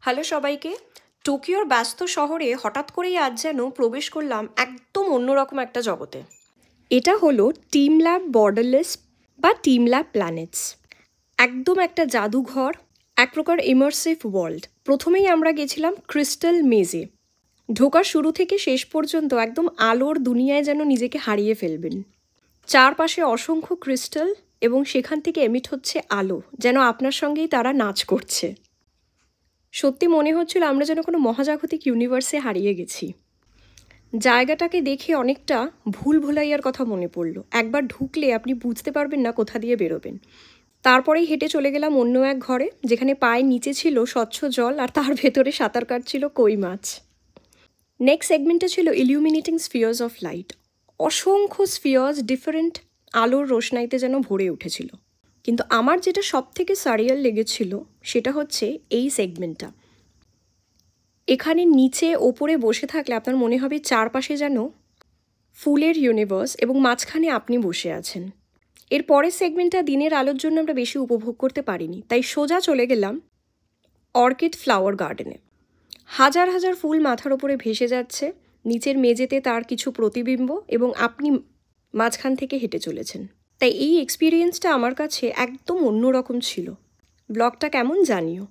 Hello সবাইকে। টোকিওর ব্যস্ত শহরে হঠাৎ করেই আজ যেন প্রবেশ করলাম একদম অন্যরকম একটা জগতে। এটা হলো টিম ল্যাব বর্ডারলেস বা টিম ল্যাব প্ল্যানেটস। একদম একটা জাদুঘর, এক প্রকার ইমার্সিভ ওয়ার্ল্ড। প্রথমেই আমরা গেছিলাম ক্রিস্টাল মেজে। ঢোকার শুরু থেকে শেষ পর্যন্ত একদম আলোর দুনিয়ায় যেন নিজেকে হারিয়ে ফেলবেন। চারপাশে অসংখ্য ক্রিস্টাল এবং সেখান থেকে এমিট হচ্ছে আলো, যেন আপনার সঙ্গেই তারা নাচ করছে। সত্যি মনে হচ্ছিল আমরা যেন কোনো মহাজাগতিক ইউনিভার্সে হারিয়ে গেছি। জায়গাটাকে দেখে অনেকটা ভুল ভুলাইয়ার কথা মনে পড়লো। একবার ঢুকলে আপনি বুঝতে পারবেন না কোথা দিয়ে বেরোবেন। তারপরেই হেঁটে চলে গেলাম অন্য এক ঘরে, যেখানে পায়ের নিচে ছিল স্বচ্ছ জল আর তার ভেতরে সাঁতার কাটছিল কই মাছ। নেক্সট সেগমেন্টে ছিল ইলিউমিনেটিং স্ফিয়ার্স অফ লাইট। অসংখ্য স্ফিয়ার্স ডিফারেন্ট আলোর রোশনাইতে যেন ভরে উঠেছিল। কিন্তু আমার যেটা সব থেকে সারিয়াল লেগেছিল সেটা হচ্ছে এই সেগমেন্টটা। এখানে নিচে ওপরে বসে থাকলে আপনার মনে হবে চারপাশে যেন ফুলের ইউনিভার্স এবং মাঝখানে আপনি বসে আছেন। এর পরের সেগমেন্টটা দিনের আলোর জন্য আমরা বেশি উপভোগ করতে পারিনি, তাই সোজা চলে গেলাম অর্কিড ফ্লাওয়ার গার্ডেনে। হাজার হাজার ফুল মাথার ওপরে ভেসে যাচ্ছে, নিচের মেঝেতে তার কিছু প্রতিবিম্ব এবং আপনি মাঝখান থেকে হেঁটে চলেছেন। তাই এই এক্সপিরিয়েন্সটা আমার কাছে একদম অন্যরকম ছিল। ব্লগটা কেমন জানিও।